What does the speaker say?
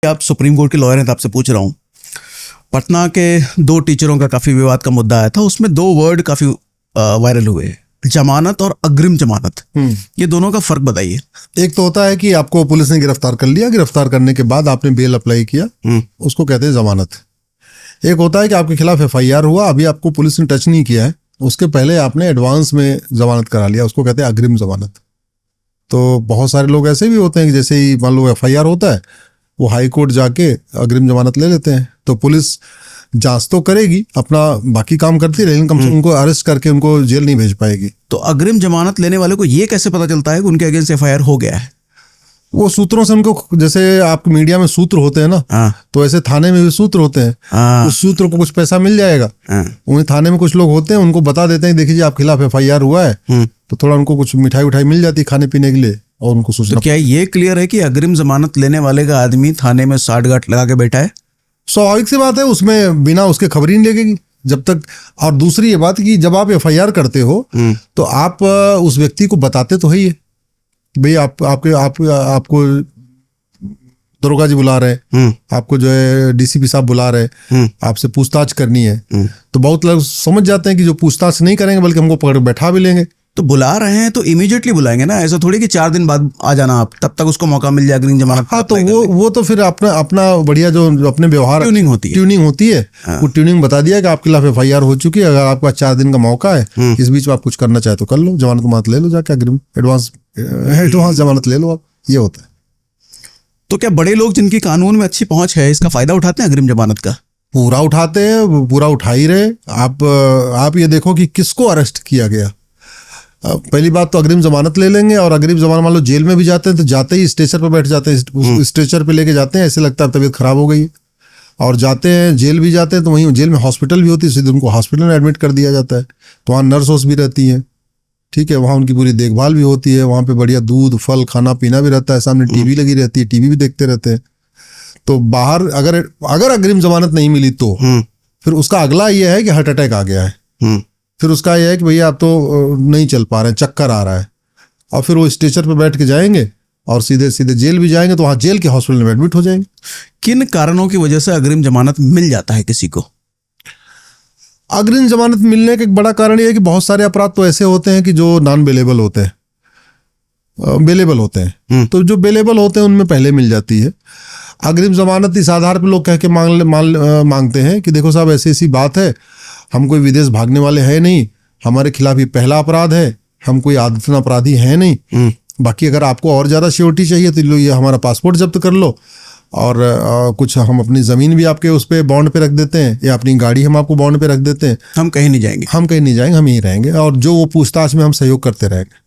आप supreme court के lawyer हैं तो आपसे पूछ रहा हूँ, पटना के 2 टीचरों का काफ़ी विवाद का मुद्दा आया था, उसमें 2 वर्ड काफ़ी वायरल हुए, जमानत और अग्रिम जमानत। ये दोनों का फर्क बताइए। एक तो होता है कि आपको पुलिस ने गिरफ्तार कर लिया, गिरफ्तार करने के बाद आपने बेल अप्लाई किया, उसको कहते हैं जमानत। एक होता है कि आपके खिलाफ FIR हुआ, अभी आपको पुलिस ने टच नहीं किया है, उसके पहले आपने एडवांस में जमानत करा लिया, उसको कहते हैं अग्रिम जमानत। तो बहुत सारे लोग ऐसे भी होते हैं कि जैसे ही मान लो FIR होता है, वो हाई कोर्ट जाके अग्रिम जमानत ले लेते हैं। तो पुलिस जांच तो करेगी, अपना बाकी काम करती रहेगी, कम से कम उनको अरेस्ट करके उनको जेल नहीं भेज पाएगी। तो अग्रिम जमानत लेने वाले को ये कैसे पता चलता है कि उनके अगेंस्ट FIR हो गया है? वो सूत्रों से उनको, जैसे आपके मीडिया में सूत्र होते हैं ना, तो ऐसे थाने में भी सूत्र होते हैं। उस सूत्र को कुछ पैसा मिल जाएगा, उन्हें थाने में कुछ लोग होते हैं, उनको बता देते हैं देखिए आपके खिलाफ FIR हुआ है, तो थोड़ा उनको कुछ मिठाई उठाई मिल जाती है खाने पीने के लिए, और उनको सूचना। तो क्या ये क्लियर है कि अग्रिम जमानत लेने वाले का आदमी थाने में साठगांठ लगा के बैठा है? स्वाभाविक सी बात है, उसमें बिना उसके खबर ही नहीं लगेगी जब तक। और दूसरी ये बात कि जब आप FIR करते हो तो आप उस व्यक्ति को बताते तो है ही, भाई आपको दरोगा जी बुला रहे हैं, आपको जो है DCP साहब बुला रहे हैं, आपसे पूछताछ करनी है। तो बहुत लोग समझ जाते हैं कि जो पूछताछ नहीं करेंगे बल्कि हमको पकड़ बैठा भी लेंगे। तो बुला रहे हैं तो इमीडिएटली बुलाएंगे ना, ऐसा थोड़ी कि 4 दिन बाद आ जाना आप, तब तक उसको मौका मिल जाए अग्रिम जमानत। हाँ, तो वो तो फिर अपना बढ़िया जो अपने व्यवहार ट्यूनिंग होती है वो ट्यूनिंग बता दिया कि आपके खिलाफ FIR हो चुकी है, अगर आपका 4 दिन का मौका है, इस बीच में आप कुछ करना चाहे तो कर लो, जमानत ले लो जाके, अग्रिम एडवांस जमानत ले लो आप, ये होता है। तो क्या बड़े लोग जिनकी कानून में अच्छी पहुंच है इसका फायदा उठाते हैं अग्रिम जमानत का? पूरा उठाते हैं, पूरा उठा ही रहे। आप ये देखो कि किसको अरेस्ट किया गया। पहली बात तो अग्रिम जमानत ले लेंगे, और अग्रिम जमानत मान लो जेल में भी जाते हैं तो जाते ही स्ट्रेचर पर बैठ जाते हैं, स्ट्रेचर पे लेके जाते हैं, ऐसे लगता है तबीयत खराब हो गई। और जाते हैं जेल भी जाते हैं तो वहीं जेल में हॉस्पिटल भी होती है, सीधे उनको हॉस्पिटल में एडमिट कर दिया जाता है। तो वहाँ नर्स भी रहती हैं, ठीक है, वहाँ उनकी पूरी देखभाल भी होती है, वहाँ पे बढ़िया दूध फल खाना पीना भी रहता है, सामने TV लगी रहती है, TV भी देखते रहते हैं। तो बाहर अगर अग्रिम जमानत नहीं मिली तो फिर उसका अगला ये है कि हार्ट अटैक आ गया है, फिर उसका यह है कि भैया आप तो नहीं चल पा रहे हैं, चक्कर आ रहा है, और फिर वो स्ट्रेचर पे बैठ के जाएंगे और सीधे सीधे जेल भी जाएंगे, तो वहाँ जेल के हॉस्पिटल में एडमिट हो जाएंगे। किन कारणों की वजह से अग्रिम जमानत मिल जाता है किसी को? अग्रिम जमानत मिलने का एक बड़ा कारण यह है कि बहुत सारे अपराध तो ऐसे होते हैं कि जो नॉन बेलेबल होते हैं, बेलेबल होते हैं, तो जो बेलेबल होते हैं उनमें पहले मिल जाती है अग्रिम जमानत। इस आधार पर लोग कह के मांगते हैं कि देखो साहब ऐसी ऐसी बात है, हम कोई विदेश भागने वाले हैं नहीं, हमारे खिलाफ ये पहला अपराध है, हम कोई आदतन अपराधी हैं नहीं, बाकी अगर आपको और ज़्यादा श्योरिटी चाहिए तो लो ये हमारा पासपोर्ट जब्त कर लो, और कुछ हम अपनी ज़मीन भी आपके उस पर बॉन्ड पे रख देते हैं, या अपनी गाड़ी हम आपको बॉन्ड पे रख देते हैं, हम कहीं नहीं जाएंगे, हम यहीं रहेंगे, और जो वो पूछताछ में हम सहयोग करते रहेंगे।